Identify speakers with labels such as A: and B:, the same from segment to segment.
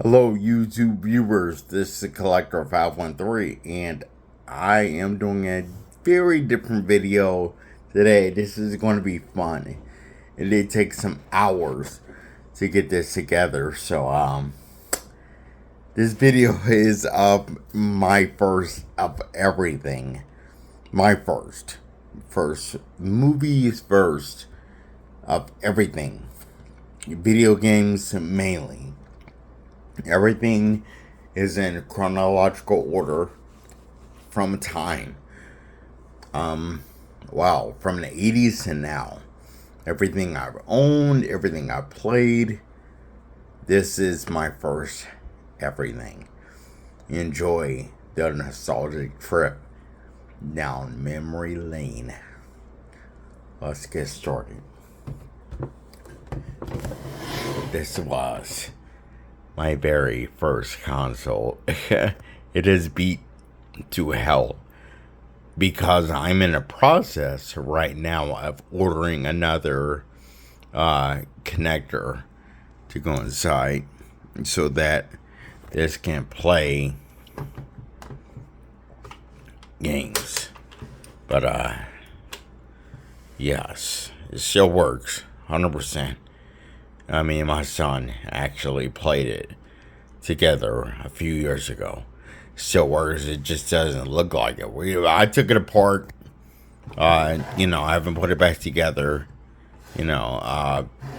A: Hello, YouTube viewers. This is Collector 513, and I am doing a very different video today. This is going to be fun. It did take some hours to get this together, so this video is of my first of everything. My first movies first of everything. Video games mainly. Everything is in chronological order from time. Wow, from the 80s to now. Everything I've owned, everything I've played. This is my first everything. Enjoy the nostalgic trip down memory lane. Let's get started. This was my very first console. It is beat to hell because I'm in a process right now of ordering another connector to go inside so that this can play games. But yes, it still works 100%. Me and my son actually played it together a few years ago. Still works. It just doesn't look like it. I took it apart. I haven't put it back together.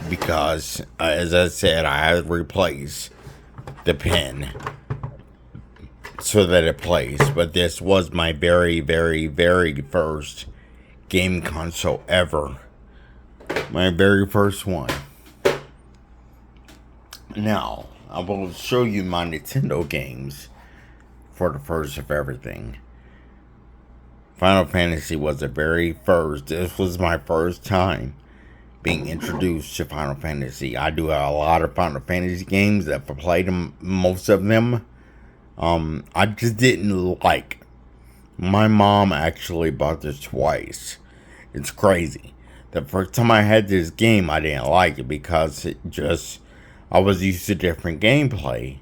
A: Because as I said, I had to replace the pin so that it plays. But this was my very, very, very first game console ever. My very first one. Now, I will show you my Nintendo games for the first of everything. Final Fantasy was the very first. This was my first time being introduced to Final Fantasy. I do a lot of Final Fantasy games. I've played them, most of them. I just didn't like. My mom actually bought this twice. It's crazy. The first time I had this game, I didn't like it because I was used to different gameplay,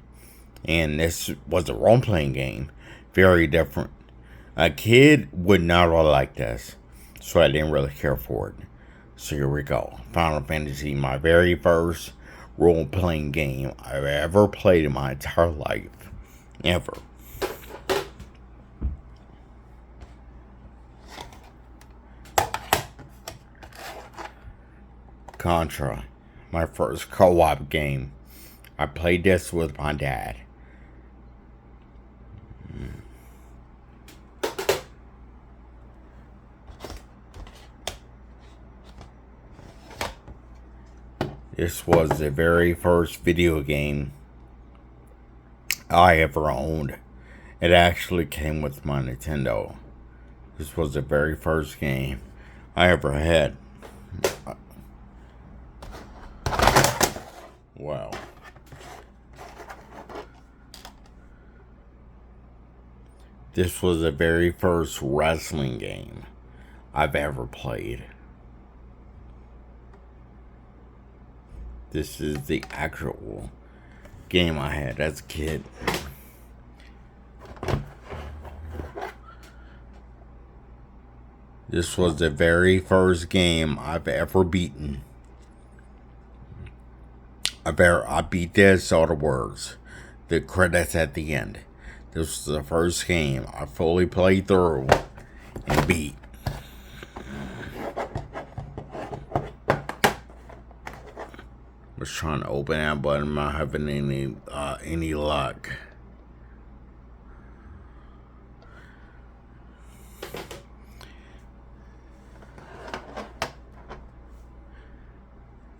A: and this was a role-playing game. Very different. A kid would not really like this, so I didn't really care for it. So here we go. Final Fantasy, my very first role-playing game I've ever played in my entire life. Ever. Contra. My first co-op game. I played this with my dad. This was the very first video game I ever owned. It actually came with my Nintendo. This was the very first game I ever had. Wow. This was the very first wrestling game I've ever played. This is the actual game I had as a kid. This was the very first game I've ever beaten. I beat this, all the words. The credits at the end. This was the first game I fully played through and beat. Was trying to open that, but I'm not having any luck.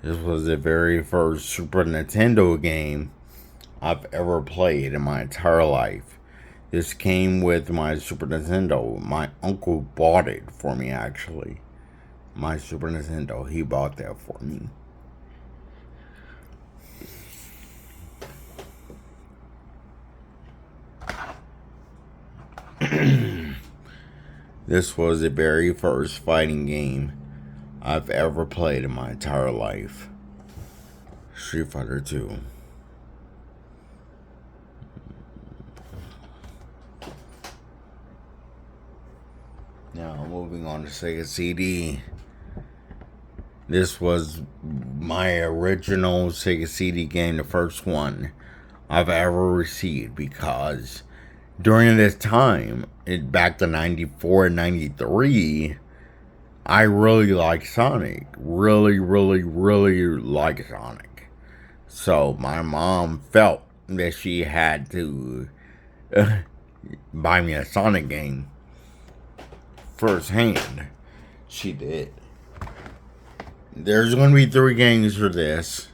A: This was the very first Super Nintendo game I've ever played in my entire life. This came with my Super Nintendo. My uncle bought it for me, actually. My Super Nintendo, he bought that for me. This was the very first fighting game I've ever played in my entire life. Street Fighter 2. Now, moving on to Sega CD. This was my original Sega CD game, the first one I've ever received, because during this time, back to 94 and 93, I really liked Sonic. Really, really, really liked Sonic. So my mom felt that she had to buy me a Sonic game firsthand. She did. There's going to be 3 games for this,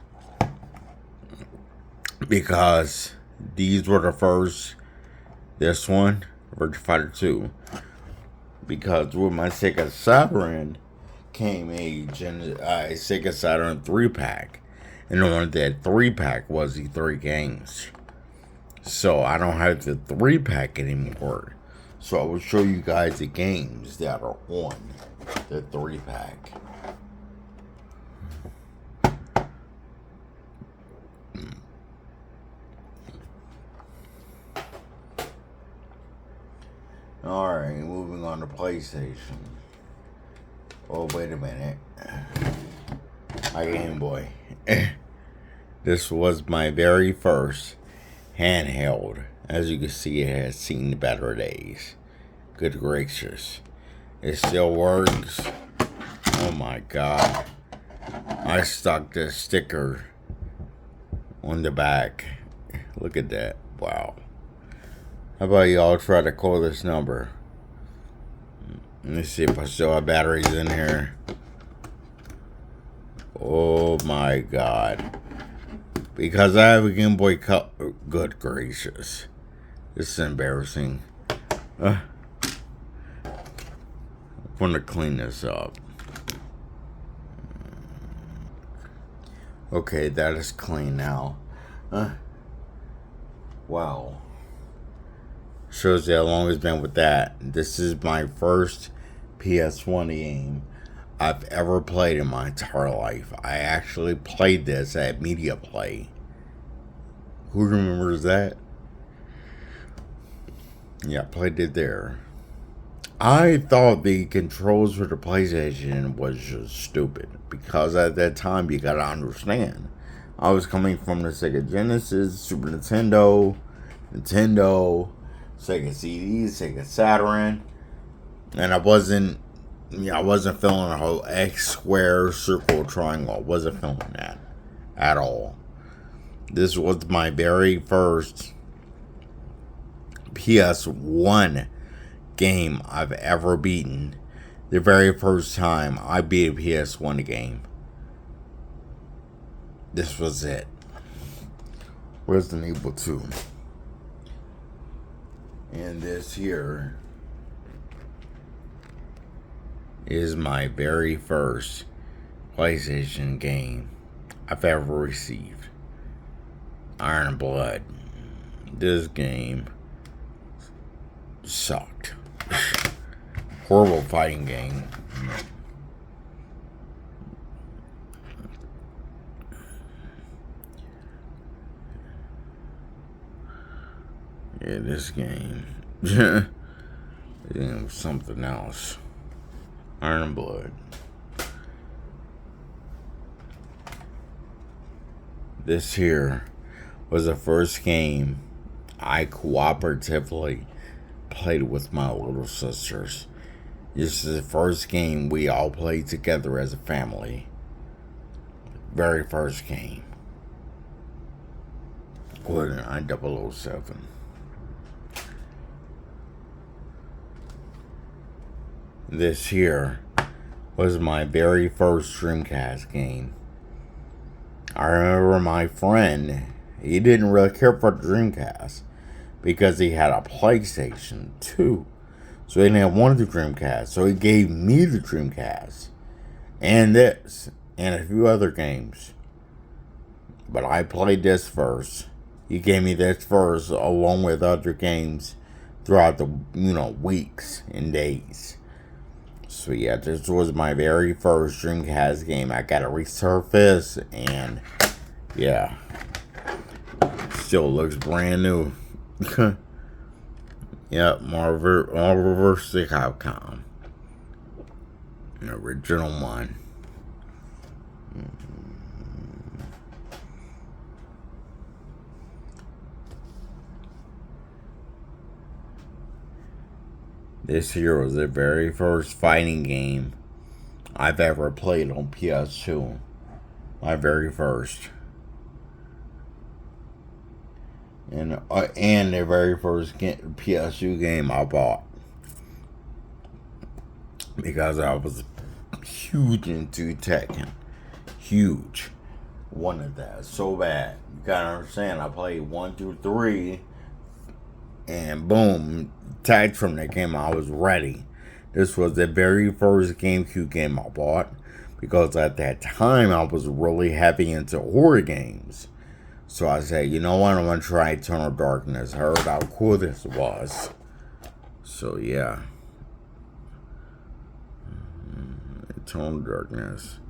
A: because these were the first. This one, Virtua Fighter 2. Because with my Sega Saturn came a Sega Saturn 3-pack. And on that 3-pack was the 3 games. So I don't have the 3-pack anymore. So I will show you guys the games that are on the 3-pack. Alright, moving on to PlayStation. Oh, wait a minute. My Game Boy. This was my very first handheld. As you can see, it has seen the better days. Good gracious. It still works. Oh my god. I stuck this sticker on the back. Look at that. Wow. How about y'all try to call this number? Let me see if I still have batteries in here. Oh my god. Because I have a Game Boy Color. Good gracious. This is embarrassing. I'm gonna clean this up. Okay, that is clean now. Wow. Shows you how long it's been with that. This is my first PS1 game I've ever played in my entire life. I actually played this at Media Play. Who remembers that? Yeah, I played it there. I thought the controls for the PlayStation was just stupid, because at that time, you gotta understand, I was coming from the Sega Genesis, Super Nintendo, Sega CD, Sega Saturn, and I wasn't feeling the whole X, square, circle, triangle. I wasn't feeling that at all. This was my very first PS1 game I've ever beaten. The very first time I beat a PS1 game. This was it. Resident Evil 2. And this here is my very first PlayStation game I've ever received. Iron and Blood. This game sucked. Horrible fighting game. Yeah, this game. It was something else. Iron and Blood. This here was the first game I cooperatively played with my little sisters. This is the first game we all played together as a family. Very first game. GoldenEye 007. This here was my very first Dreamcast game. I remember my friend, he didn't really care for the Dreamcast because he had a PlayStation 2. So he didn't want the Dreamcast. So he gave me the Dreamcast. And this. And a few other games. But I played this first. He gave me this first along with other games throughout the, weeks and days. So yeah, this was my very first Dreamcast game. I got to resurface, and yeah, still looks brand new. Yep, Marvel vs. Capcom. An original one. This here was the very first fighting game I've ever played on PS2. My very first. And the very first PS2 game I bought. Because I was huge into Tekken. Huge. Wanted that so bad. You gotta understand, I played 1, 2, 3, and boom, tagged from that game. I was ready. This was the very first GameCube game I bought, because at that time I was really heavy into horror games. So I said, you know what, I'm gonna try Eternal Darkness. I heard how cool this was. So yeah. Eternal Darkness.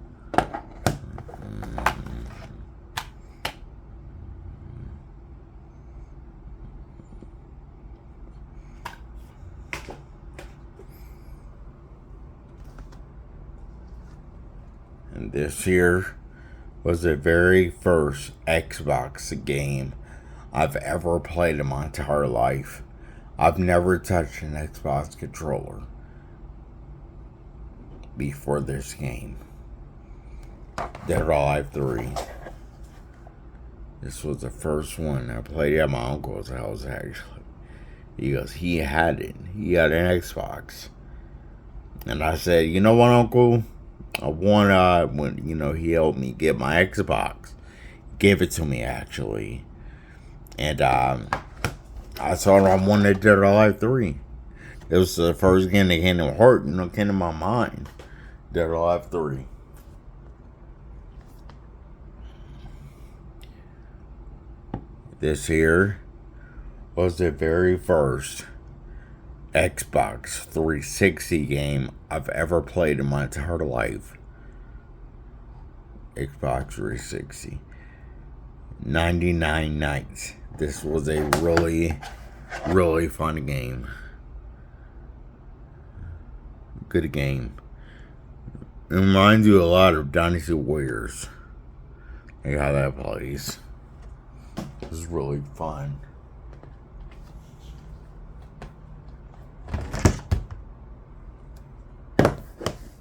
A: And this here was the very first Xbox game I've ever played in my entire life. I've never touched an Xbox controller before this game. Dead or Alive 3. This was the first one I played at my uncle's house, actually. Because he had it. He had an Xbox. And I said, you know what, Uncle? I want, when, you know, he helped me get my Xbox. He gave it to me, actually. And, I told him I wanted Dead or Alive 3. It was the first game that came to my heart, you know, came to my mind. Dead or Alive 3. This here was the very first Xbox 360 game I've ever played in my entire life. Xbox 360. 99 Nights. This was a really, really fun game. Good game. It reminds you a lot of Dynasty Warriors. Like how that plays. It was really fun.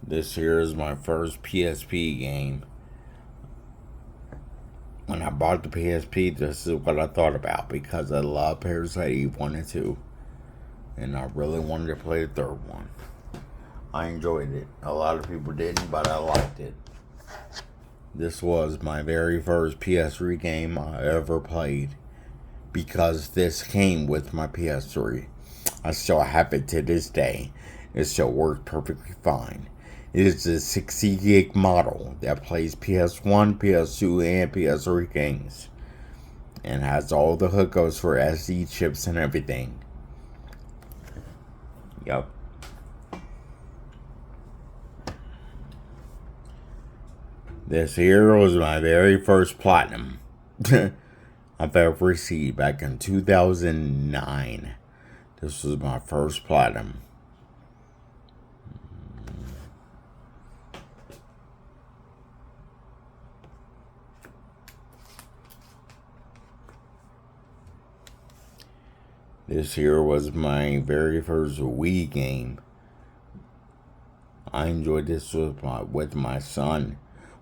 A: This here is my first PSP game. When I bought the PSP, this is what I thought about, because I love Parasite Eve 1 and 2. And I really wanted to play the third one. I enjoyed it. A lot of people didn't, but I liked it. This was my very first PS3 game I ever played, because this came with my PS3. I still have it to this day. It still works perfectly fine. It is a 60 gig model that plays PS1, PS2, and PS3 games, and has all the hookups for SD chips and everything. Yep. This here was my very first platinum I've ever received back in 2009. This was my first platinum. This here was my very first Wii game. I enjoyed this with my son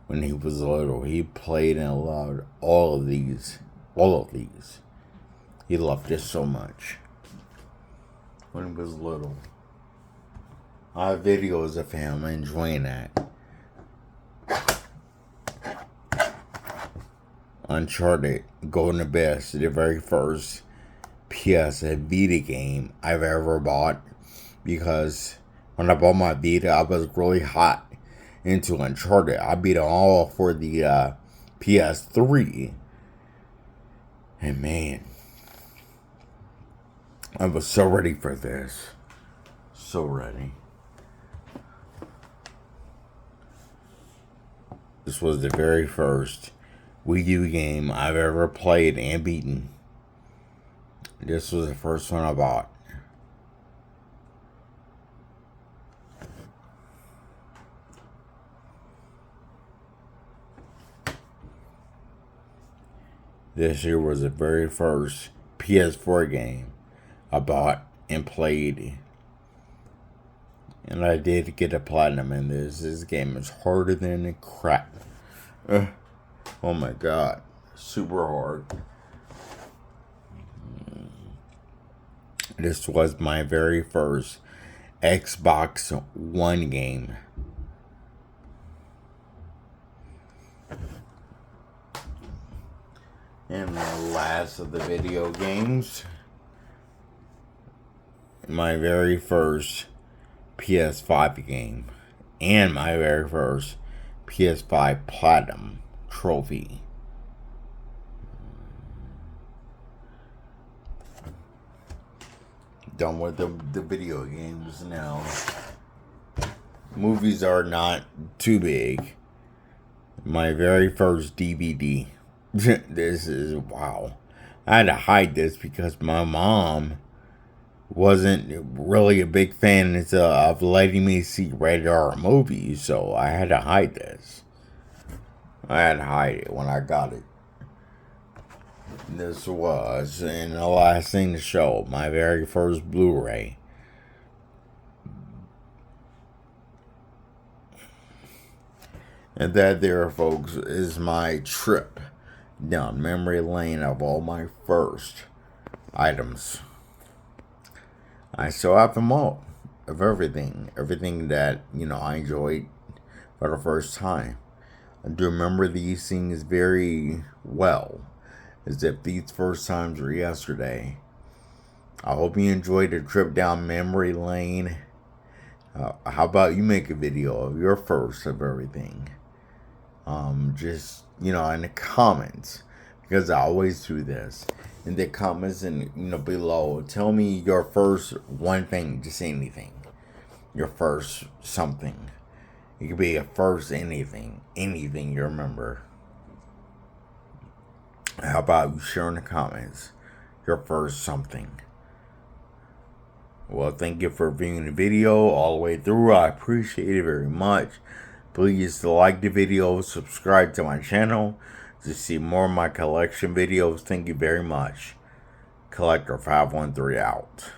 A: when he was little. He played and loved all of these. All of these. He loved this so much when he was little. I have videos of him enjoying that. Uncharted Golden Abyss, the very first PS Vita game I've ever bought, because when I bought my Vita, I was really hot into Uncharted. I beat them all for the PS3, and man, I was so ready for this. So ready. This was the very first Wii U game I've ever played and beaten. This was the first one I bought. This year was the very first PS4 game I bought and played. And I did get a platinum in this. This game is harder than crap. Oh my god. Super hard. This was my very first Xbox One game. And the last of the video games, my very first PS5 game, and my very first PS5 Platinum trophy. Done with the video games now. Movies are not too big. My very first DVD. This is wow. I had to hide this because my mom wasn't really a big fan of letting me see rated R movies, so I had to hide this. I had to hide it when I got it. This was, and the last thing to show, my very first Blu-ray. And that there, folks, is my trip down memory lane of all my first items. I still have them all, of everything that, I enjoyed for the first time. I do remember these things very well, as if these first times were yesterday. I hope you enjoyed the trip down memory lane. How about you make a video of your first of everything? Just, in the comments, because I always do this. In the comments and, below, tell me your first one thing, just anything. Your first something. It could be a first anything you remember. How about you share in the comments your first something? Well, thank you for viewing the video all the way through. I appreciate it very much. Please like the video, subscribe to my channel to see more of my collection videos. Thank you very much. Collector 513 out.